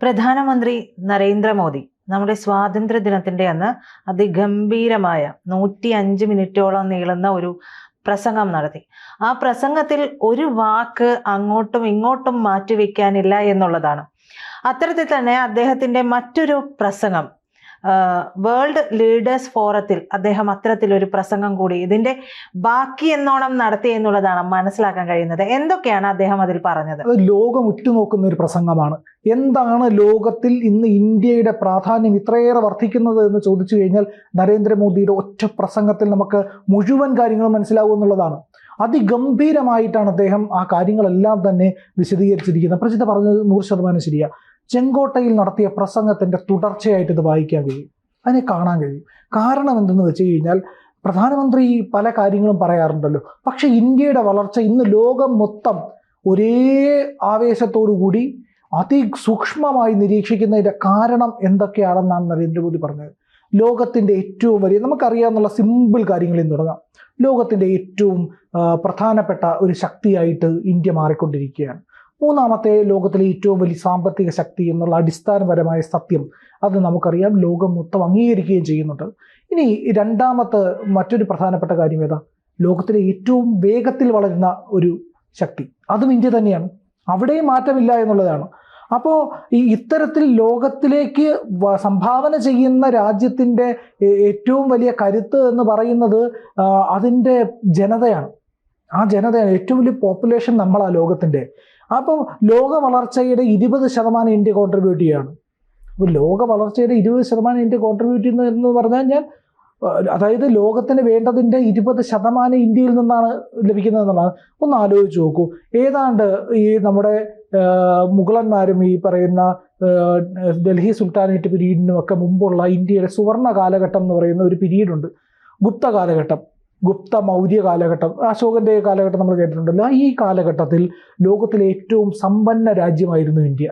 പ്രധാനമന്ത്രി നരേന്ദ്രമോദി നമ്മുടെ സ്വാതന്ത്ര്യ ദിനത്തിന്റെ അന്ന് അതിഗംഭീരമായ 105 മിനിറ്റോളം നീളുന്ന ഒരു പ്രസംഗം നടത്തി. ആ പ്രസംഗത്തിൽ ഒരു വാക്ക് അങ്ങോട്ടും ഇങ്ങോട്ടും മാറ്റിവെക്കാനില്ല എന്നുള്ളതാണ്. അത്തരത്തിൽ തന്നെ അദ്ദേഹത്തിന്റെ മറ്റൊരു പ്രസംഗം വേൾഡ് ലീഡേഴ്സ് ഫോറത്തിൽ അദ്ദേഹം അത്തരത്തിലൊരു പ്രസംഗം കൂടി ഇതിന്റെ ബാക്കി എന്നോണം നടത്തി എന്നുള്ളതാണ് മനസ്സിലാക്കാൻ കഴിയുന്നത്. എന്തൊക്കെയാണ് അദ്ദേഹം അതിൽ പറഞ്ഞത്? ലോകം ഉറ്റുനോക്കുന്ന ഒരു പ്രസംഗമാണ്. എന്താണ് ലോകത്തിൽ ഇന്ന് ഇന്ത്യയുടെ പ്രാധാന്യം ഇത്രയേറെ വർദ്ധിക്കുന്നത് എന്ന് ചോദിച്ചു കഴിഞ്ഞാൽ നരേന്ദ്രമോദിയുടെ ഒറ്റ പ്രസംഗത്തിൽ നമുക്ക് മുഴുവൻ കാര്യങ്ങളും മനസ്സിലാവും എന്നുള്ളതാണ്. അതിഗംഭീരമായിട്ടാണ് അദ്ദേഹം ആ കാര്യങ്ങളെല്ലാം തന്നെ വിശദീകരിച്ചിരിക്കുന്നത്. പ്രജിത പറഞ്ഞത് 100% ശരിയാണ്. ചെങ്കോട്ടയിൽ നടത്തിയ പ്രസംഗത്തിന്റെ തുടർച്ചയായിട്ട് ഇത് വായിക്കാൻ കഴിയും, അതിനെ കാണാൻ കഴിയും. കാരണം എന്തെന്ന് വെച്ച് കഴിഞ്ഞാൽ പ്രധാനമന്ത്രി പല കാര്യങ്ങളും പറയാറുണ്ടല്ലോ, പക്ഷെ ഇന്ത്യയുടെ വളർച്ച ഇന്ന് ലോകം മൊത്തം ഒരേ ആവേശത്തോടു കൂടി അതിസൂക്ഷ്മമായി നിരീക്ഷിക്കുന്നതിന്റെ കാരണം എന്തൊക്കെയാണെന്നാണ് നരേന്ദ്രമോദി പറഞ്ഞത്. ലോകത്തിന്റെ ഏറ്റവും വലിയ, നമുക്കറിയാവുന്ന സിമ്പിൾ കാര്യങ്ങളിൽ നിന്ന് തുടങ്ങാം. ലോകത്തിന്റെ ഏറ്റവും പ്രധാനപ്പെട്ട ഒരു ശക്തിയായിട്ട് ഇന്ത്യ മാറിക്കൊണ്ടിരിക്കുകയാണ്. മൂന്നാമത്തെ, ലോകത്തിലെ ഏറ്റവും വലിയ സാമ്പത്തിക ശക്തി എന്നുള്ള അടിസ്ഥാനപരമായ സത്യം അത് നമുക്കറിയാം, ലോകം മൊത്തം അംഗീകരിക്കുകയും ചെയ്യുന്നുണ്ട്. ഇനി രണ്ടാമത്തെ മറ്റൊരു പ്രധാനപ്പെട്ട കാര്യം ഏതാ? ലോകത്തിലെ ഏറ്റവും വേഗത്തിൽ വളരുന്ന ഒരു ശക്തി, അതും ഇന്ത്യ തന്നെയാണ്. അവിടെയും മാറ്റമില്ല എന്നുള്ളതാണ്. അപ്പോൾ ഇത്തരത്തിൽ ലോകത്തിലേക്ക് സംഭാവന ചെയ്യുന്ന രാജ്യത്തിൻ്റെ ഏറ്റവും വലിയ കരുത്ത് എന്ന് പറയുന്നത് അതിൻ്റെ ജനതയാണ്. ആ ജനതയാണ് ഏറ്റവും വലിയ പോപ്പുലേഷൻ നമ്മളാ ലോകത്തിൻ്റെ. അപ്പോൾ ലോക വളർച്ചയുടെ 20% ഇന്ത്യ കോൺട്രിബ്യൂട്ട് ചെയ്യുകയാണ്. അപ്പോൾ ലോക വളർച്ചയുടെ 20% ഇന്ത്യ കോൺട്രിബ്യൂട്ട് ചെയ്യുന്നു എന്ന് പറഞ്ഞാൽ അതായത് ലോകത്തിന് വേണ്ടതിൻ്റെ 20% ഇന്ത്യയിൽ നിന്നാണ് ലഭിക്കുന്നത് എന്നുള്ളതാണ്. ഒന്ന് ആലോചിച്ച് നോക്കൂ. ഏതാണ്ട് ഈ നമ്മുടെ മുഗളന്മാരും ഈ പറയുന്ന ഡൽഹി സുൽത്താനേറ്റ് പീരീഡിനും ഒക്കെ മുമ്പുള്ള ഇന്ത്യയുടെ സുവർണ കാലഘട്ടം എന്ന് പറയുന്ന ഒരു പീരീഡുണ്ട്. ഗുപ്ത കാലഘട്ടം, ഗുപ്ത മൗര്യ കാലഘട്ടം, അശോകന്റെ കാലഘട്ടം നമ്മൾ കേട്ടിട്ടുണ്ടല്ലോ. ഈ കാലഘട്ടത്തിൽ ലോകത്തിലെ ഏറ്റവും സമ്പന്ന രാജ്യമായിരുന്നു ഇന്ത്യ.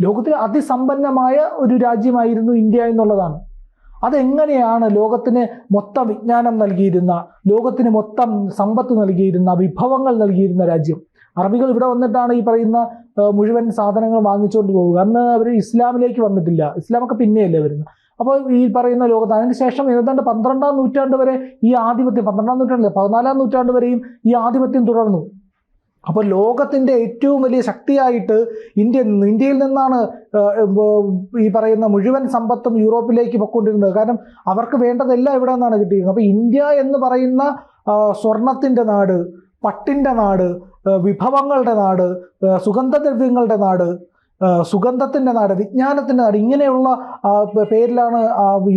ലോകത്തിലെ അതിസമ്പന്നമായ ഒരു രാജ്യമായിരുന്നു ഇന്ത്യ എന്നുള്ളതാണ്. അതെങ്ങനെയാണ് ലോകത്തിന് മൊത്തം വിജ്ഞാനം നൽകിയിരുന്ന, ലോകത്തിന് മൊത്തം സമ്പത്ത് നൽകിയിരുന്ന, വിഭവങ്ങൾ നൽകിയിരുന്ന രാജ്യം. അറബികൾ ഇവിടെ വന്നിട്ടാണ് ഈ പറയുന്ന മുഴുവൻ സാധനങ്ങൾ വാങ്ങിച്ചുകൊണ്ട് പോവുക. അന്ന് അവർ ഇസ്ലാമിലേക്ക് വന്നിട്ടില്ല, ഇസ്ലാമൊക്കെ പിന്നെയല്ലേ വരുന്നത്. അപ്പോൾ ഈ പറയുന്ന ലോകത്ത് അതിനുശേഷം ഏതാണ്ട് 12-ാം നൂറ്റാണ്ട് വരെ ഈ ആധിപത്യം, 12-ാം നൂറ്റാണ്ടില്ല 14-ാം നൂറ്റാണ്ട് വരെയും ഈ ആധിപത്യം തുടർന്നു. അപ്പോൾ ലോകത്തിൻ്റെ ഏറ്റവും വലിയ ശക്തിയായിട്ട് ഇന്ത്യയിൽ നിന്നാണ് ഈ പറയുന്ന മുഴുവൻ സമ്പത്തും യൂറോപ്പിലേക്ക് പൊയ്ക്കൊണ്ടിരുന്നത്. കാരണം അവർക്ക് വേണ്ടതെല്ലാം ഇവിടെ നിന്നാണ് കിട്ടിയിരുന്നത്. അപ്പോൾ ഇന്ത്യ എന്ന് പറയുന്ന സ്വർണത്തിൻ്റെ നാട്, പട്ടിൻ്റെ നാട്, വിഭവങ്ങളുടെ നാട്, സുഗന്ധദ്രവ്യങ്ങളുടെ നാട്, സുഗന്ധത്തിൻ്റെ നാട്, വിജ്ഞാനത്തിൻ്റെ നാട്, ഇങ്ങനെയുള്ള പേരിലാണ്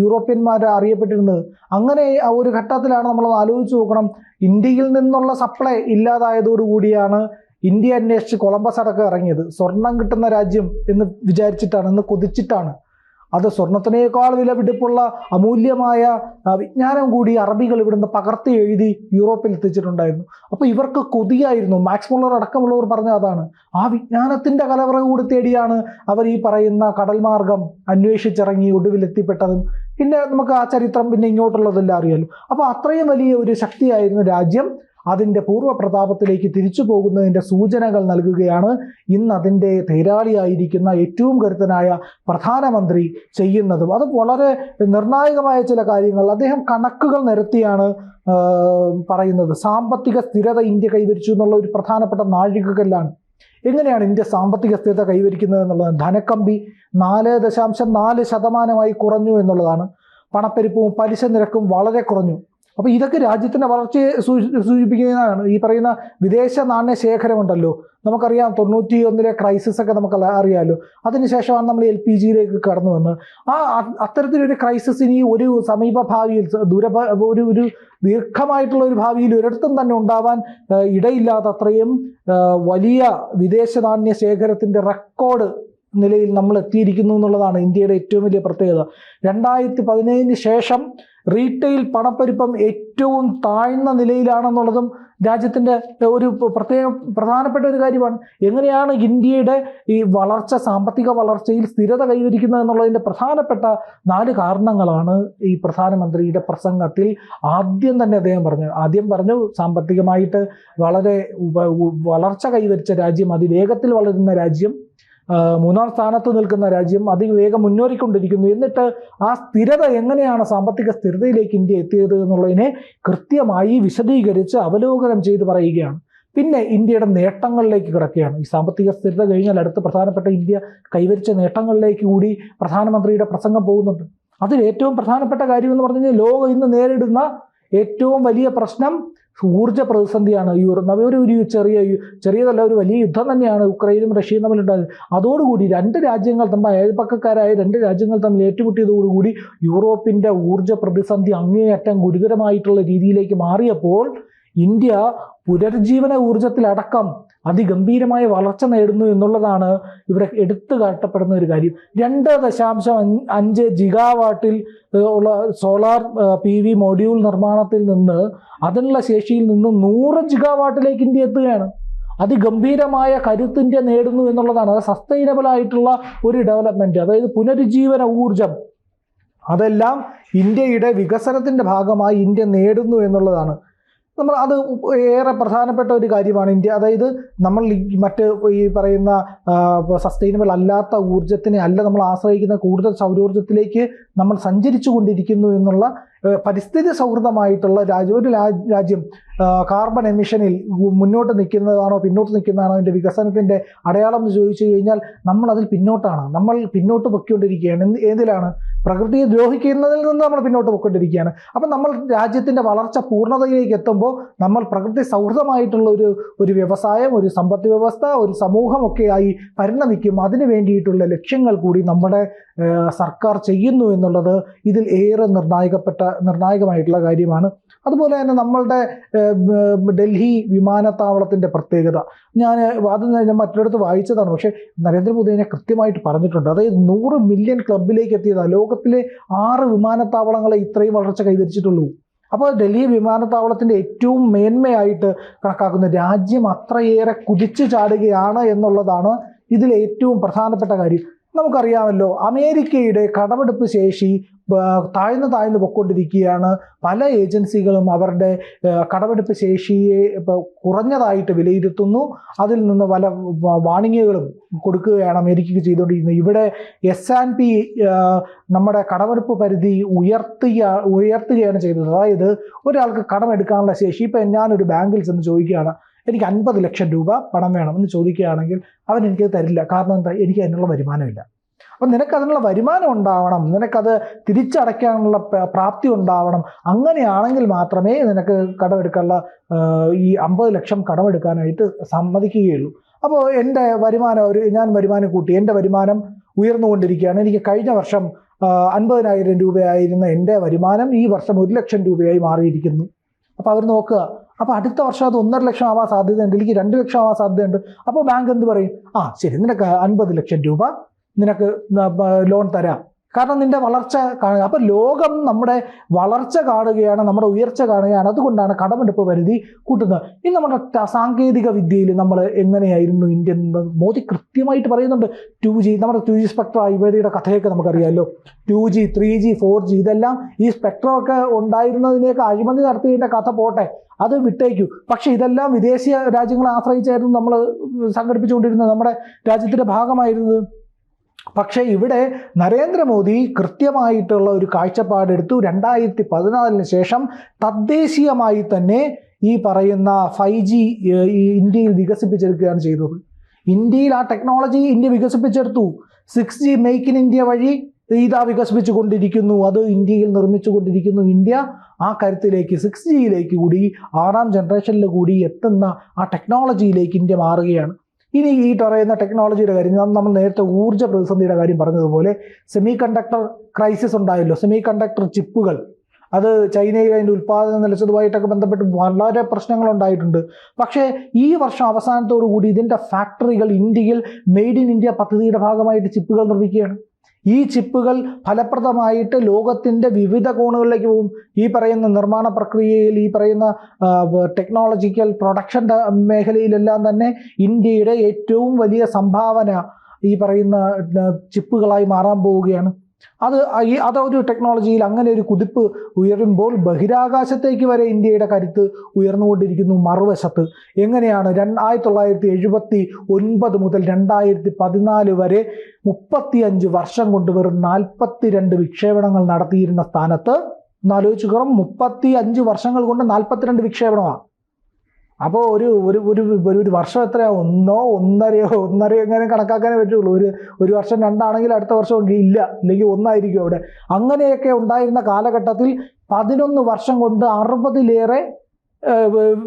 യൂറോപ്യന്മാർ അറിയപ്പെട്ടിരുന്നത്. അങ്ങനെ ഒരു ഘട്ടത്തിലാണ് നമ്മൾ ആലോചിച്ച് നോക്കണം, ഇന്ത്യയിൽ നിന്നുള്ള സപ്ലൈ ഇല്ലാതായതോടുകൂടിയാണ് ഇന്ത്യ അന്വേഷിച്ച് കൊളംബസ് അടക്കം ഇറങ്ങിയത്. സ്വർണം കിട്ടുന്ന രാജ്യം എന്ന് വിചാരിച്ചിട്ടാണ്, എന്ന് കൊതിച്ചിട്ടാണ്. അത് സ്വർണത്തിനേക്കാൾ വിലപിടിപ്പുള്ള അമൂല്യമായ വിജ്ഞാനം കൂടി അറബികൾ ഇവിടുന്ന് പകർത്തി എഴുതി യൂറോപ്പിൽ എത്തിച്ചിട്ടുണ്ടായിരുന്നു. അപ്പോൾ ഇവർക്ക് കൊതിയായിരുന്നു. മാക്സ് മുള്ളർ അടക്കമുള്ളവർ പറഞ്ഞ അതാണ്. ആ വിജ്ഞാനത്തിൻ്റെ കലവറ കൂടി തേടിയാണ് അവർ ഈ പറയുന്ന കടൽ മാർഗം അന്വേഷിച്ചിറങ്ങി ഒടുവിൽ എത്തിപ്പെട്ടതും. പിന്നെ നമുക്ക് ആ ചരിത്രം പിന്നെ ഇങ്ങോട്ടുള്ളതെല്ലാം അറിയാലോ. അപ്പോൾ അത്രയും വലിയ ഒരു ശക്തിയായിരുന്ന രാജ്യം അതിൻ്റെ പൂർവ്വ പ്രതാപത്തിലേക്ക് തിരിച്ചു പോകുന്നതിൻ്റെ സൂചനകൾ നൽകുകയാണ് ഇന്ന് അതിൻ്റെ തേരാളിയായിരിക്കുന്ന ഏറ്റവും കരുത്തനായ പ്രധാനമന്ത്രി ചെയ്യുന്നതും. അത് വളരെ നിർണായകമായ ചില കാര്യങ്ങൾ അദ്ദേഹം കണക്കുകൾ നിരത്തിയാണ് പറയുന്നത്. സാമ്പത്തിക സ്ഥിരത ഇന്ത്യ കൈവരിച്ചു എന്നുള്ള ഒരു പ്രധാനപ്പെട്ട നാഴികക്കല്ലാണ്. എങ്ങനെയാണ് ഇന്ത്യ സാമ്പത്തിക സ്ഥിരത കൈവരിക്കുന്നത് എന്നുള്ളത്? ധനക്കമ്പി 4.4% കുറഞ്ഞു എന്നുള്ളതാണ്. പണപ്പെരുപ്പവും പലിശ നിരക്കും വളരെ കുറഞ്ഞു. അപ്പോൾ ഇതൊക്കെ രാജ്യത്തിൻ്റെ വളർച്ചയെ സൂചിപ്പിക്കുന്നതാണ്. ഈ പറയുന്ന വിദേശ നാണ്യ ശേഖരമുണ്ടല്ലോ, നമുക്കറിയാം 91-ലെ ക്രൈസിസ് ഒക്കെ നമുക്ക് അറിയാമല്ലോ. അതിനുശേഷമാണ് നമ്മൾ LPGയിലേക്ക് കടന്നു വന്നത്. അത്തരത്തിലൊരു ക്രൈസിസ് ഇനി ഒരു സമീപ ഭാവിയിൽ, ഒരു ദീർഘമായിട്ടുള്ള ഒരു ഭാവിയിൽ ഒരിടത്തും തന്നെ ഉണ്ടാവാൻ ഇടയില്ലാത്തത്രയും വലിയ വിദേശ നാണ്യ ശേഖരത്തിൻ്റെ റെക്കോർഡ് നിലയിൽ നമ്മൾ എത്തിയിരിക്കുന്നു എന്നുള്ളതാണ് ഇന്ത്യയുടെ ഏറ്റവും വലിയ പ്രത്യേകത. 2017 ശേഷം റീറ്റെയിൽ പണപ്പെരുപ്പം ഏറ്റവും താഴ്ന്ന നിലയിലാണെന്നുള്ളതും രാജ്യത്തിൻ്റെ ഒരു പ്രധാനപ്പെട്ട ഒരു കാര്യമാണ്. എങ്ങനെയാണ് ഇന്ത്യയുടെ ഈ വളർച്ച, സാമ്പത്തിക വളർച്ചയിൽ സ്ഥിരത കൈവരിക്കുന്നത് എന്നുള്ളതിൻ്റെ പ്രധാനപ്പെട്ട 4 കാരണങ്ങളാണ് ഈ പ്രധാനമന്ത്രിയുടെ പ്രസംഗത്തിൽ ആദ്യം തന്നെ അദ്ദേഹം പറഞ്ഞു. സാമ്പത്തികമായിട്ട് വളരെ വളർച്ച കൈവരിച്ച രാജ്യം, അതിവേഗത്തിൽ വളരുന്ന രാജ്യം, മൂന്നാം സ്ഥാനത്ത് നിൽക്കുന്ന രാജ്യം അതിവേഗം മുന്നേറിക്കൊണ്ടിരിക്കുന്നു. എന്നിട്ട് ആ സ്ഥിരത എങ്ങനെയാണ് സാമ്പത്തിക സ്ഥിരതയിലേക്ക് ഇന്ത്യ എത്തിയത് എന്നുള്ളതിനെ കൃത്യമായി വിശദീകരിച്ച് അവലോകനം ചെയ്ത് പറയുകയാണ്. പിന്നെ ഇന്ത്യയുടെ നേട്ടങ്ങളിലേക്ക് കിടക്കുകയാണ്. ഈ സാമ്പത്തിക സ്ഥിരത കഴിഞ്ഞാൽ അടുത്ത പ്രധാനപ്പെട്ട ഇന്ത്യ കൈവരിച്ച നേട്ടങ്ങളിലേക്ക് കൂടി പ്രധാനമന്ത്രിയുടെ പ്രസംഗം പോകുന്നുണ്ട്. അതിൽ ഏറ്റവും പ്രധാനപ്പെട്ട കാര്യം എന്ന് പറഞ്ഞു കഴിഞ്ഞാൽ ലോകം ഇന്ന് നേരിടുന്ന ഏറ്റവും വലിയ പ്രശ്നം ഊർജ്ജ പ്രതിസന്ധിയാണ്. ഒരു ചെറിയതല്ല, ഒരു വലിയ യുദ്ധം തന്നെയാണ് ഉക്രൈനും റഷ്യയും തമ്മിലുണ്ടായത്. അതോടുകൂടി രണ്ട് രാജ്യങ്ങൾ തമ്മിൽ, അയൽപക്കക്കാരായ രണ്ട് രാജ്യങ്ങൾ തമ്മിൽ ഏറ്റുമുട്ടിയതോടുകൂടി യൂറോപ്പിന്റെ ഊർജ്ജ പ്രതിസന്ധി അങ്ങേയറ്റം ഗുരുതരമായിട്ടുള്ള രീതിയിലേക്ക് മാറിയപ്പോൾ ഇന്ത്യ പുനരുജ്ജീവന ഊർജത്തിലടക്കം അതിഗംഭീരമായ വളർച്ച നേടുന്നു എന്നുള്ളതാണ് ഇവിടെ എടുത്തു കാട്ടപ്പെടുന്ന ഒരു കാര്യം. 2.5 ജിഗാവാട്ടിൽ ഉള്ള സോളാർ PV മൊഡ്യൂൾ നിർമ്മാണത്തിൽ നിന്ന് അതിനുള്ള ശേഷിയിൽ നിന്ന് 100 ജിഗാവാട്ടിലേക്ക് ഇന്ത്യ എത്തുകയാണ്. അതിഗംഭീരമായ കരുത്ത് ഇന്ത്യ നേടുന്നു എന്നുള്ളതാണ്. അത് സസ്റ്റൈനബിൾ ആയിട്ടുള്ള ഒരു ഡെവലപ്മെന്റ്, അതായത് പുനരുജ്ജീവന ഊർജം, അതെല്ലാം ഇന്ത്യയുടെ വികസനത്തിന്റെ ഭാഗമായി ഇന്ത്യ നേടുന്നു എന്നുള്ളതാണ്. അത് ഏറെ പ്രധാനപ്പെട്ട ഒരു കാര്യമാണ്. ഇന്ത്യ, അതായത് നമ്മൾ ഈ പറയുന്ന സസ്റ്റൈനബിൾ അല്ലാത്ത ഊർജത്തിനെ അല്ല നമ്മൾ ആശ്രയിക്കുന്ന, കൂടുതൽ സൗരോർജ്ജത്തിലേക്ക് നമ്മൾ സഞ്ചരിച്ചു കൊണ്ടിരിക്കുന്നു എന്നുള്ള പരിസ്ഥിതി സൗഹൃദമായിട്ടുള്ള ഒരു രാജ്യം കാർബൺ എമിഷനിൽ മുന്നോട്ട് നിൽക്കുന്നതാണോ പിന്നോട്ട് നിൽക്കുന്നതാണോ അതിൻ്റെ വികസനത്തിൻ്റെ അടയാളം എന്ന് ചോദിച്ചു കഴിഞ്ഞാൽ നമ്മൾ അതിൽ പിന്നോട്ടാണ്. നമ്മൾ പിന്നോട്ട് പൊയ്ക്കൊണ്ടിരിക്കുകയാണ്. ഏതിലാണ്? പ്രകൃതിയെ ദ്രോഹിക്കുന്നതിൽ നിന്ന് നമ്മൾ പിന്നോട്ട് പൊയ്ക്കൊണ്ടിരിക്കുകയാണ്. അപ്പം നമ്മൾ രാജ്യത്തിൻ്റെ വളർച്ച പൂർണ്ണതയിലേക്ക് എത്തുമ്പോൾ നമ്മൾ പ്രകൃതി സൗഹൃദമായിട്ടുള്ള ഒരു വ്യവസായം, ഒരു സമ്പദ് വ്യവസ്ഥ, ഒരു സമൂഹമൊക്കെയായി പരിണമിക്കും. അതിനു വേണ്ടിയിട്ടുള്ള ലക്ഷ്യങ്ങൾ കൂടി നമ്മുടെ സർക്കാർ ചെയ്യുന്നു എന്നുള്ളത് ഇതിൽ ഏറെ നിർണായകമായിട്ടുള്ള കാര്യമാണ്. അതുപോലെ തന്നെ നമ്മളുടെ ഡൽഹി വിമാനത്താവളത്തിൻ്റെ പ്രത്യേകത ഞാൻ മറ്റൊരിടത്ത് വായിച്ചതാണ്. പക്ഷേ നരേന്ദ്രമോദി അതിനെ കൃത്യമായിട്ട് പറഞ്ഞിട്ടുണ്ട്. അതായത് 100 മില്യൺ ക്ലബിലേക്ക് എത്തിയതാണ്. ലോകത്തിലെ 6 വിമാനത്താവളങ്ങളെ ഇത്രയും വളർച്ച കൈവരിച്ചിട്ടുള്ളൂ. അപ്പോൾ ഡൽഹി വിമാനത്താവളത്തിൻ്റെ ഏറ്റവും മേന്മയായിട്ട് കണക്കാക്കുന്ന രാജ്യം അത്രയേറെ കുതിച്ചു ചാടുകയാണ് എന്നുള്ളതാണ് ഇതിൽ ഏറ്റവും പ്രധാനപ്പെട്ട കാര്യം. നമുക്കറിയാമല്ലോ, അമേരിക്കയുടെ കടമെടുപ്പ് ശേഷി താഴ്ന്നു പൊയ്ക്കൊണ്ടിരിക്കുകയാണ്. പല ഏജൻസികളും അവരുടെ കടമെടുപ്പ് ശേഷിയെ കുറഞ്ഞതായിട്ട് വിലയിരുത്തുന്നു. അതിൽ നിന്ന് പല വാണിങ്ങുകളും കൊടുക്കുകയാണ് അമേരിക്കയ്ക്ക് ചെയ്തുകൊണ്ടിരിക്കുന്നത്. ഇവിടെ S&P നമ്മുടെ കടമെടുപ്പ് പരിധി ഉയർത്തുകയാണ് ചെയ്തത്. അതായത് ഒരാൾക്ക് കടമെടുക്കാനുള്ള ശേഷി, ഇപ്പം ഞാനൊരു ബാങ്കിൽ ചെന്ന് ചോദിക്കുകയാണ്, എനിക്ക് 50 ലക്ഷം രൂപ പണം വേണമെന്ന് ചോദിക്കുകയാണെങ്കിൽ അവൻ എനിക്കത് തരില്ല. കാരണം എന്താ? എനിക്ക് അതിനുള്ള വരുമാനമില്ല. അപ്പം നിനക്കതിനുള്ള വരുമാനം ഉണ്ടാവണം, നിനക്കത് തിരിച്ചടയ്ക്കാനുള്ള പ്രാപ്തി ഉണ്ടാവണം. അങ്ങനെയാണെങ്കിൽ മാത്രമേ നിനക്ക് കടമെടുക്കാനുള്ള ഈ 50 ലക്ഷം കടമെടുക്കാനായിട്ട് സമ്മതിക്കുകയുള്ളൂ. അപ്പോൾ എൻ്റെ ഞാൻ വരുമാനം കൂട്ടി, എൻ്റെ വരുമാനം ഉയർന്നുകൊണ്ടിരിക്കുകയാണ്. എനിക്ക് കഴിഞ്ഞ വർഷം 50,000 രൂപയായിരുന്ന എൻ്റെ വരുമാനം ഈ വർഷം 1 ലക്ഷം രൂപയായി മാറിയിരിക്കുന്നു. അപ്പോൾ അവർ നോക്കുക, അപ്പോൾ അടുത്ത വർഷം അത് 1.5 ലക്ഷം ആവാൻ സാധ്യതയുണ്ട്, എനിക്ക് 2 ലക്ഷം ആവാൻ സാധ്യതയുണ്ട്. അപ്പോൾ ബാങ്ക് എന്ത് പറയും? ശരി, നിനക്ക് 50 ലക്ഷം രൂപ നിനക്ക് ലോൺ തരാം, കാരണം നിന്റെ വളർച്ച കാണുക. അപ്പോൾ ലോകം നമ്മുടെ വളർച്ച കാണുകയാണ്, നമ്മുടെ ഉയർച്ച കാണുകയാണ്. അതുകൊണ്ടാണ് കടമെടുപ്പ് പരിധി കൂട്ടുന്നത്. ഇനി നമ്മുടെ സാങ്കേതിക വിദ്യയിൽ നമ്മൾ എങ്ങനെയായിരുന്നു ഇന്ത്യ? മോദി കൃത്യമായിട്ട് പറയുന്നുണ്ട്. 2G, നമ്മുടെ 2G സ്പെക്ട്രം, അഴിമതിയുടെ കഥയൊക്കെ നമുക്കറിയാമല്ലോ. 2G, 3G, 4G ഇതെല്ലാം ഈ സ്പെക്ട്രമൊക്കെ ഉണ്ടായിരുന്നതിനെയൊക്കെ അഴിമതി നടത്തിയതിൻ്റെ കഥ പോട്ടെ, അത് വിട്ടേക്കൂ. പക്ഷെ ഇതെല്ലാം വിദേശ രാജ്യങ്ങളെ ആശ്രയിച്ചായിരുന്നു നമ്മൾ സംഘടിപ്പിച്ചുകൊണ്ടിരുന്നത്, നമ്മുടെ രാജ്യത്തിൻ്റെ ഭാഗമായിരുന്നത്. പക്ഷേ ഇവിടെ നരേന്ദ്രമോദി കൃത്യമായിട്ടുള്ള ഒരു കാഴ്ചപ്പാടെടുത്തു. 2014 ശേഷം തദ്ദേശീയമായി തന്നെ ഈ പറയുന്ന 5G ഇന്ത്യയിൽ വികസിപ്പിച്ചെടുക്കുകയാണ് ചെയ്തത്. ഇന്ത്യയിൽ ആ ടെക്നോളജി ഇന്ത്യ വികസിപ്പിച്ചെടുത്തു. 6G മെയ്ക്ക് ഇൻ ഇന്ത്യ വഴി ഇതാ വികസിപ്പിച്ചു കൊണ്ടിരിക്കുന്നു, അത് ഇന്ത്യയിൽ നിർമ്മിച്ചു കൊണ്ടിരിക്കുന്നു. ഇന്ത്യ ആ കരുത്തിലേക്ക് 6Gയിലേക്ക് കൂടി 6ാം ജനറേഷനിൽ കൂടി എത്തുന്ന ആ ടെക്നോളജിയിലേക്ക് ഇന്ത്യ മാറുകയാണ്. ഇനി ഈ പറയുന്ന ടെക്നോളജിയുടെ കാര്യം, നമ്മൾ നേരത്തെ ഊർജ്ജ പ്രതിസന്ധിയുടെ കാര്യം പറഞ്ഞതുപോലെ സെമി കണ്ടക്ടർ ക്രൈസിസ് ഉണ്ടായല്ലോ. സെമി കണ്ടക്ടർ ചിപ്പുകൾ, അത് ചൈനയിൽ അതിൻ്റെ ഉൽപ്പാദനം നിലച്ചതുമായിട്ടൊക്കെ ബന്ധപ്പെട്ട് വളരെ പ്രശ്നങ്ങൾ ഉണ്ടായിട്ടുണ്ട്. പക്ഷേ ഈ വർഷം അവസാനത്തോടു കൂടി ഇതിൻ്റെ ഫാക്ടറികൾ ഇന്ത്യയിൽ മെയ്ഡ് ഇൻ ഇന്ത്യ പദ്ധതിയുടെ ഭാഗമായിട്ട് ചിപ്പുകൾ നിർമ്മിക്കുകയാണ്. ഈ ചിപ്പുകൾ ഫലപ്രദമായിട്ട് ലോകത്തിൻ്റെ വിവിധ കോണുകളിലേക്ക് പോകും. ഈ പറയുന്ന നിർമ്മാണ പ്രക്രിയയിൽ, ഈ പറയുന്ന ടെക്നോളജിക്കൽ പ്രൊഡക്ഷൻ്റെ മേഖലയിലെല്ലാം തന്നെ ഇന്ത്യയുടെ ഏറ്റവും വലിയ സംഭാവന ഈ പറയുന്ന ചിപ്പുകളായി മാറാൻ പോവുകയാണ്. അതൊരു ടെക്നോളജിയിൽ അങ്ങനെ ഒരു കുതിപ്പ് ഉയരുമ്പോൾ ബഹിരാകാശത്തേക്ക് വരെ ഇന്ത്യയുടെ കരുത്ത് ഉയർന്നുകൊണ്ടിരിക്കുന്നു. മറുവശത്ത് എങ്ങനെയാണ് 1979 മുതൽ 2014 വരെ 35 വർഷം കൊണ്ട് വെറും 42 വിക്ഷേപണങ്ങൾ നടത്തിയിരുന്ന സ്ഥാനത്ത് ഒന്നാലോചിച്ച് കുറം 35 വർഷങ്ങൾ കൊണ്ട് 42 വിക്ഷേപണമാണ്. അപ്പോൾ ഒരു വർഷം എത്രയാ? ഒന്നരയോ എങ്ങനെ കണക്കാക്കാനേ പറ്റുള്ളൂ. ഒരു വർഷം 2 ആണെങ്കിൽ അടുത്ത വർഷം ഇല്ല, അല്ലെങ്കിൽ 1 ആയിരിക്കും അവിടെ. അങ്ങനെയൊക്കെ ഉണ്ടായിരുന്ന കാലഘട്ടത്തിൽ 11 വർഷം കൊണ്ട് 60-ലേറെ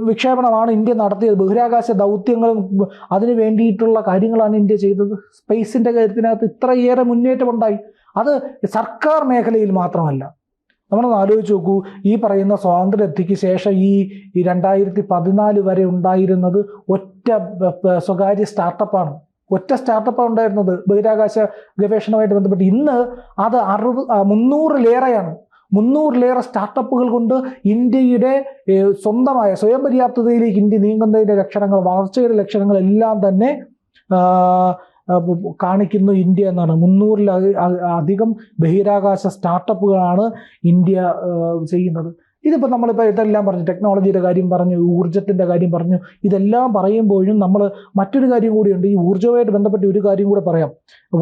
വിക്ഷേപണമാണ് ഇന്ത്യ നടത്തിയത്. ബഹിരാകാശ ദൗത്യങ്ങളും അതിനു വേണ്ടിയിട്ടുള്ള കാര്യങ്ങളാണ് ഇന്ത്യ ചെയ്തത്. സ്പേസിന്റെ കാര്യത്തിനകത്ത് ഇത്രയേറെ മുന്നേറ്റമുണ്ടായി. അത് സർക്കാർ മേഖലയിൽ മാത്രമല്ല. നമ്മളൊന്ന് ആലോചിച്ച് നോക്കൂ, ഈ പറയുന്ന സ്വാതന്ത്ര്യലബ്ധിക്ക് ശേഷം ഈ 2014 വരെ ഉണ്ടായിരുന്നത് ഒറ്റ സ്വകാര്യ സ്റ്റാർട്ടപ്പാണ്. ഒറ്റ സ്റ്റാർട്ടപ്പാണ് ഉണ്ടായിരുന്നത് ബഹിരാകാശ ഗവേഷണവുമായിട്ട് ബന്ധപ്പെട്ട്. ഇന്ന് അത് 300-ലേറെയാണ്. 300-ലേറെ സ്റ്റാർട്ടപ്പുകൾ കൊണ്ട് ഇന്ത്യയുടെ സ്വന്തമായ സ്വയം പര്യാപ്തതയിലേക്ക് ഇന്ത്യ നീങ്ങുന്നതിൻ്റെ ലക്ഷണങ്ങൾ, വളർച്ചയുടെ ലക്ഷണങ്ങൾ എല്ലാം തന്നെ കാണിക്കുന്നു ഇന്ത്യ എന്നാണ്. 300-ലധികം ബഹിരാകാശ സ്റ്റാർട്ടപ്പുകളാണ് ഇന്ത്യ ചെയ്യുന്നത്. ഇതിപ്പോൾ നമ്മളിപ്പോൾ ഇതെല്ലാം പറഞ്ഞു, ടെക്നോളജിയുടെ കാര്യം പറഞ്ഞു, ഊർജ്ജത്തിൻ്റെ കാര്യം പറഞ്ഞു. ഇതെല്ലാം പറയുമ്പോഴും നമ്മൾ മറ്റൊരു കാര്യം കൂടിയുണ്ട്. ഈ ഊർജ്ജവുമായിട്ട് ബന്ധപ്പെട്ട് ഒരു കാര്യം കൂടെ പറയാം.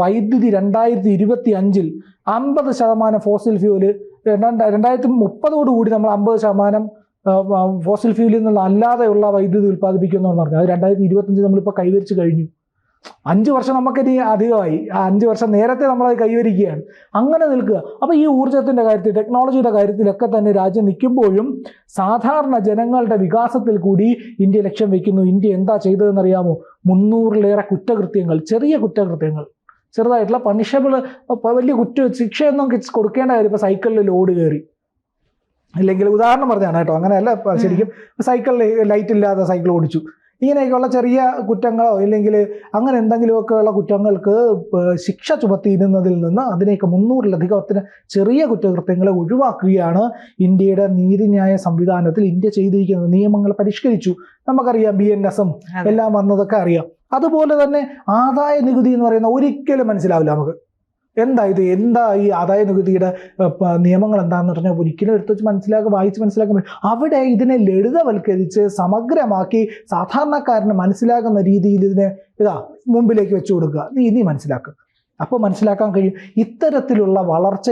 വൈദ്യുതി 2025-ൽ 50% ഫോസിൽ ഫ്യൂല്, 2030 നമ്മൾ 50% ഫോസിൽ ഫ്യൂലിൽ നിന്ന് അല്ലാതെയുള്ള വൈദ്യുതി ഉൽപ്പാദിപ്പിക്കുമെന്നാണ് പറഞ്ഞത്. അത് 2025 നമ്മളിപ്പോൾ കൈവരിച്ച് കഴിഞ്ഞു. 5 വർഷം നമുക്കിനി അധികമായി. 5 വർഷം നേരത്തെ നമ്മളത് കൈവരിക്കുകയാണ്. അങ്ങനെ നിൽക്കുക. അപ്പോൾ ഈ ഊർജ്ജത്തിൻ്റെ കാര്യത്തിൽ, ടെക്നോളജിയുടെ കാര്യത്തിലൊക്കെ തന്നെ രാജ്യം നിൽക്കുമ്പോഴും സാധാരണ ജനങ്ങളുടെ വികാസത്തിൽ കൂടി ഇന്ത്യ ലക്ഷ്യം വയ്ക്കുന്നു. ഇന്ത്യ എന്താ ചെയ്തതെന്നറിയാമോ? 300-ലേറെ കുറ്റകൃത്യങ്ങൾ, ചെറിയ കുറ്റകൃത്യങ്ങൾ, ചെറുതായിട്ടുള്ള പണിഷബിൾ, വലിയ ശിക്ഷയൊന്നും കൊടുക്കേണ്ട കാര്യം. ഇപ്പോൾ സൈക്കിളിൽ ലോഡ് കയറി, ഇല്ലെങ്കിൽ ഉദാഹരണം പറഞ്ഞാണ് കേട്ടോ, അങ്ങനെയല്ല, ശരിക്കും സൈക്കിളിൽ ലൈറ്റ് ഇല്ലാതെ സൈക്കിൾ ഓടിച്ചു, ഇങ്ങനെയൊക്കെയുള്ള ചെറിയ കുറ്റങ്ങളോ ഇല്ലെങ്കിൽ അങ്ങനെ എന്തെങ്കിലുമൊക്കെയുള്ള കുറ്റങ്ങൾക്ക് ശിക്ഷ ചുമത്തിയിരുന്നതിൽ നിന്ന് അതിനെയൊക്കെ 300-ലധികത്തിന് ചെറിയ കുറ്റകൃത്യങ്ങളെ ഒഴിവാക്കുകയാണ് ഇന്ത്യയുടെ നീതിന്യായ സംവിധാനത്തിൽ ഇന്ത്യ ചെയ്തിരിക്കുന്നത്. നിയമങ്ങൾ പരിഷ്കരിച്ചു. നമുക്കറിയാം, BNS-ഉം എല്ലാം വന്നതൊക്കെ അറിയാം. അതുപോലെ തന്നെ ആദായ നികുതി എന്ന് പറയുന്ന ഒരിക്കലും മനസ്സിലാവില്ല നമുക്ക്. എന്താ ഈ ആദായ നികുതിയുടെ നിയമങ്ങൾ എന്താണെന്ന് പറഞ്ഞാൽ ഒരിക്കലും എടുത്ത് വെച്ച് വായിച്ച് മനസ്സിലാക്കാൻ പറ്റും. അവിടെ ഇതിനെ ലളിതവൽക്കരിച്ച് സമഗ്രമാക്കി സാധാരണക്കാരന് മനസ്സിലാക്കുന്ന രീതിയിൽ ഇതിനെ മുമ്പിലേക്ക് വെച്ചു കൊടുക്കുക. നീ മനസ്സിലാക്കുക. അപ്പോൾ മനസ്സിലാക്കാൻ കഴിയും. ഇത്തരത്തിലുള്ള വളർച്ച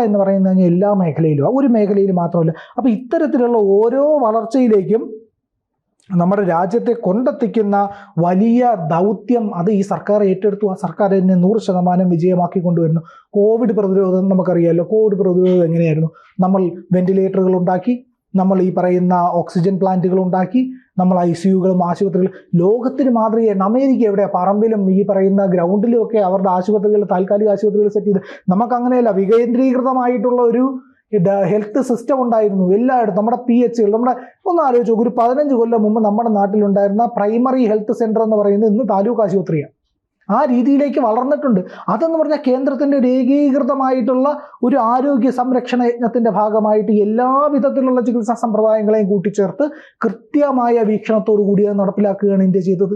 എന്ന് പറയുന്നത് കഴിഞ്ഞാൽ എല്ലാ മേഖലയിലും, ഒരു മേഖലയിൽ മാത്രമല്ല. അപ്പോൾ ഇത്തരത്തിലുള്ള ഓരോ വളർച്ചയിലേക്കും നമ്മുടെ രാജ്യത്തെ കൊണ്ടെത്തിക്കുന്ന വലിയ ദൗത്യം അത് ഈ സർക്കാർ ഏറ്റെടുത്തു. ആ സർക്കാർ തന്നെ 100% വിജയമാക്കി കൊണ്ടുവരുന്നു. കോവിഡ് പ്രതിരോധം നമുക്കറിയാമല്ലോ. കോവിഡ് പ്രതിരോധം എങ്ങനെയായിരുന്നു? നമ്മൾ വെന്റിലേറ്ററുകൾ ഉണ്ടാക്കി, നമ്മൾ ഈ പറയുന്ന ഓക്സിജൻ പ്ലാന്റുകൾ ഉണ്ടാക്കി, നമ്മൾ ICUകളും ആശുപത്രികളും ലോകത്തിന് മാതൃകയാണ്. അമേരിക്ക എവിടെയാണ്? പറമ്പിലും ഈ പറയുന്ന ഗ്രൗണ്ടിലും ഒക്കെ അവരുടെ ആശുപത്രികൾ, താൽക്കാലിക ആശുപത്രികൾ സെറ്റ് ചെയ്ത്. നമുക്കങ്ങനെയല്ല, വികേന്ദ്രീകൃതമായിട്ടുള്ള ഒരു ഹെൽത്ത് സിസ്റ്റം ഉണ്ടായിരുന്നു എല്ലായിടത്തും. നമ്മുടെ PHകൾ, നമ്മുടെ ഒന്ന് ആലോചിച്ചു, ഒരു 15 കൊല്ലം മുമ്പ് നമ്മുടെ നാട്ടിലുണ്ടായിരുന്ന പ്രൈമറി ഹെൽത്ത് സെന്റർ എന്ന് പറയുന്നത് ഇന്ന് താലൂക്ക് ആശുപത്രിയാണ്. ആ രീതിയിലേക്ക് വളർന്നിട്ടുണ്ട്. അതെന്ന് പറഞ്ഞാൽ കേന്ദ്രത്തിൻ്റെ ഒരു ഏകീകൃതമായിട്ടുള്ള ഒരു ആരോഗ്യ സംരക്ഷണ യജ്ഞത്തിൻ്റെ ഭാഗമായിട്ട് എല്ലാ വിധത്തിലുള്ള ചികിത്സാ സമ്പ്രദായങ്ങളെയും കൂട്ടിച്ചേർത്ത് കൃത്യമായ വീക്ഷണത്തോടു കൂടി അത് നടപ്പിലാക്കുകയാണ് ഇന്ത്യ ചെയ്തത്.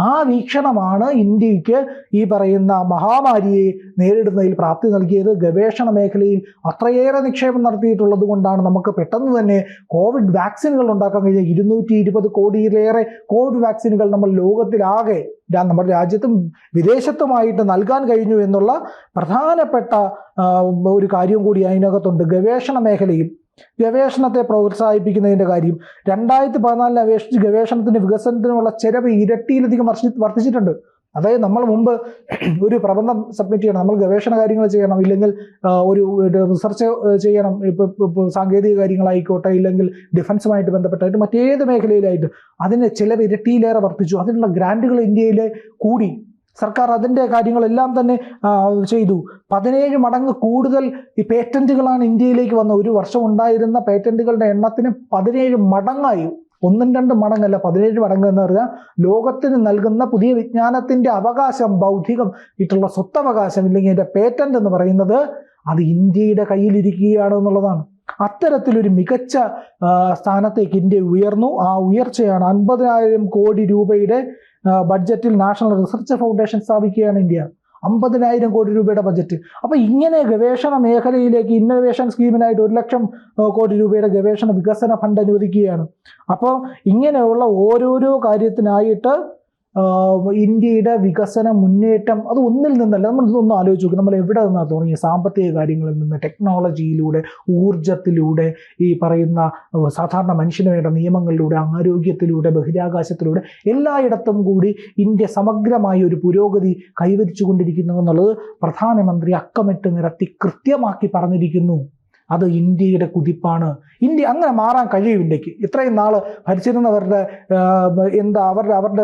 ആ വീക്ഷണമാണ് ഇന്ത്യക്ക് ഈ പറയുന്ന മഹാമാരിയെ നേരിടുന്നതിൽ പ്രാപ്തി നൽകിയത്. ഗവേഷണ മേഖലയിൽ അത്രയേറെ നിക്ഷേപം നടത്തിയിട്ടുള്ളത് കൊണ്ടാണ് നമുക്ക് പെട്ടെന്ന് തന്നെ കോവിഡ് വാക്സിനുകൾ ഉണ്ടാക്കാൻ കഴിഞ്ഞ 220 കോടിയിലേറെ കോവിഡ് വാക്സിനുകൾ നമ്മൾ ലോകത്തിലാകെ, നമ്മുടെ രാജ്യത്തും വിദേശത്തുമായിട്ട് നൽകാൻ കഴിഞ്ഞു എന്നുള്ള പ്രധാനപ്പെട്ട ഒരു കാര്യം കൂടി അതിനകത്തുണ്ട്. ഗവേഷണ മേഖലയിൽ ഗവേഷണത്തെ പ്രോത്സാഹിപ്പിക്കുന്നതിൻ്റെ കാര്യം 2014 അപേക്ഷിച്ച് ഗവേഷണത്തിൻ്റെ വികസനത്തിനുള്ള ചെലവ് ഇരട്ടിയിലധികം വർദ്ധിച്ചിട്ടുണ്ട്. അതായത് നമ്മൾ മുമ്പ് ഒരു പ്രബന്ധം സബ്മിറ്റ് ചെയ്യണം, നമ്മൾ ഗവേഷണ കാര്യങ്ങൾ ചെയ്യണം, ഇല്ലെങ്കിൽ ഒരു റിസർച്ച് ചെയ്യണം, ഇപ്പോൾ സാങ്കേതിക കാര്യങ്ങളായിക്കോട്ടെ, ഇല്ലെങ്കിൽ ഡിഫൻസുമായിട്ട് ബന്ധപ്പെട്ടായിട്ട് മറ്റേത് മേഖലയിലായിട്ട് അതിന് ചിലവ് ഇരട്ടിയിലേറെ വർദ്ധിച്ചു. അതിനുള്ള ഗ്രാൻറ്റുകൾ ഇന്ത്യയിൽ കൂടി. സർക്കാർ അതിൻ്റെ കാര്യങ്ങളെല്ലാം തന്നെ ചെയ്തു. 17 മടങ്ങ് കൂടുതൽ ഈ പേറ്റന്റുകളാണ് ഇന്ത്യയിലേക്ക് വന്നത്. ഒരു വർഷം ഉണ്ടായിരുന്ന പേറ്റന്റുകളുടെ എണ്ണത്തിന് 17 മടങ്ങായി. 1-2 മടങ്ങല്ല, 17 മടങ്ങ് എന്ന് പറഞ്ഞാൽ ലോകത്തിന് നൽകുന്ന പുതിയ വിജ്ഞാനത്തിൻ്റെ അവകാശം, ബൗദ്ധികം ആയിട്ടുള്ള സ്വത്തവകാശം, ഇല്ലെങ്കിൽ അതിൻ്റെ പേറ്റന്റ് എന്ന് പറയുന്നത് അത് ഇന്ത്യയുടെ കയ്യിലിരിക്കുകയാണ് എന്നുള്ളതാണ്. അത്തരത്തിലൊരു മികച്ച സ്ഥാനത്തേക്ക് ഇന്ത്യ ഉയർന്നു. ആ ഉയർച്ചയാണ് 50,000 കോടി രൂപയുടെ ബഡ്ജറ്റിൽ നാഷണൽ റിസർച്ച് ഫൗണ്ടേഷൻ സ്ഥാപിക്കുകയാണ് ഇന്ത്യ. 50,000 കോടി രൂപയുടെ ബജറ്റ്. അപ്പോൾ ഇങ്ങനെ ഗവേഷണ മേഖലയിലേക്ക് ഇന്നോവേഷൻ സ്കീമിനായിട്ട് 1 ലക്ഷം കോടി രൂപയുടെ ഗവേഷണ വികസന ഫണ്ട് അനുവദിക്കുകയാണ്. അപ്പോൾ ഇങ്ങനെയുള്ള ഓരോരോ കാര്യത്തിനായിട്ട് ഇന്ത്യയുടെ വികസന മുന്നേറ്റം അത് ഒന്നിൽ നിന്നല്ല. നമ്മൾ ഇതൊന്നും ആലോചിച്ച് നോക്കും, നമ്മൾ എവിടെ നിന്നാണ് തുടങ്ങിയ സാമ്പത്തിക കാര്യങ്ങളിൽ നിന്ന്, ടെക്നോളജിയിലൂടെ, ഊർജത്തിലൂടെ, ഈ പറയുന്ന സാധാരണ മനുഷ്യന് വേണ്ട നിയമങ്ങളിലൂടെ, ആരോഗ്യത്തിലൂടെ, ബഹിരാകാശത്തിലൂടെ എല്ലായിടത്തും കൂടി ഇന്ത്യ സമഗ്രമായ ഒരു പുരോഗതി കൈവരിച്ചു കൊണ്ടിരിക്കുന്നു എന്നുള്ളത് പ്രധാനമന്ത്രി അക്കമിട്ട് നിരത്തി കൃത്യമാക്കി പറഞ്ഞിരിക്കുന്നു. അത് ഇന്ത്യയുടെ കുതിപ്പാണ്. ഇന്ത്യ അങ്ങനെ മാറാൻ കഴിയും. ഇന്ത്യക്ക് ഇത്രയും നാൾ ഭരിച്ചിരുന്നവരുടെ അവരുടെ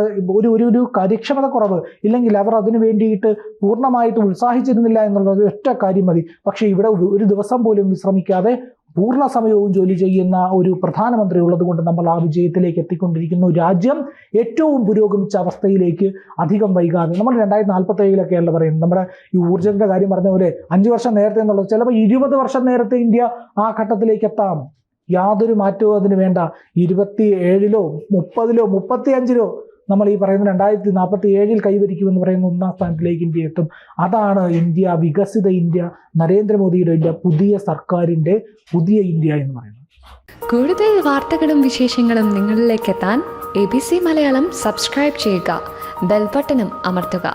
ഒരു കാര്യക്ഷമത കുറവ്, ഇല്ലെങ്കിൽ അവർ അതിനു വേണ്ടിയിട്ട് പൂർണ്ണമായിട്ട് ഉത്സാഹിച്ചിരുന്നില്ല എന്നുള്ളത് ഒറ്റ കാര്യം മതി. പക്ഷേ ഇവിടെ ഒരു ദിവസം പോലും വിശ്രമിക്കാതെ പൂർണ്ണ സമയവും ജോലി ചെയ്യുന്ന ഒരു പ്രധാനമന്ത്രി ഉള്ളത് കൊണ്ട് നമ്മൾ ആ വിജയത്തിലേക്ക് എത്തിക്കൊണ്ടിരിക്കുന്നു. രാജ്യം ഏറ്റവും പുരോഗമിച്ച അവസ്ഥയിലേക്ക് അധികം വൈകാതെ, നമ്മൾ 2047 പറയുന്നത്, നമ്മുടെ ഈ ഊർജ്ജത്തിന്റെ കാര്യം പറഞ്ഞ പോലെ 5 വർഷം നേരത്തെ എന്നുള്ളത് ചിലപ്പോൾ 20 വർഷം നേരത്തെ ഇന്ത്യ ആ ഘട്ടത്തിലേക്ക് എത്താം. യാതൊരു മാറ്റവും അതിന് വേണ്ട. 27-ലോ 30-ലോ 35-ലോ നമ്മൾ ഈ പറയുന്ന 2047 കൈവരിക്കുമെന്ന് പറയുന്ന 1-ാം സ്ഥാനത്തിലേക്ക് ഇന്ത്യ എത്തും. അതാണ് ഇന്ത്യ, വികസിത ഇന്ത്യ, നരേന്ദ്രമോദിയുടെ ഇന്ത്യ, പുതിയ സർക്കാരിൻ്റെ പുതിയ ഇന്ത്യ എന്ന് പറയുന്നത്. കൂടുതൽ വാർത്തകളും വിശേഷങ്ങളും നിങ്ങളിലേക്ക് എത്താൻ ABC മലയാളം സബ്സ്ക്രൈബ് ചെയ്യുക, ബെൽ ബട്ടണും അമർത്തുക.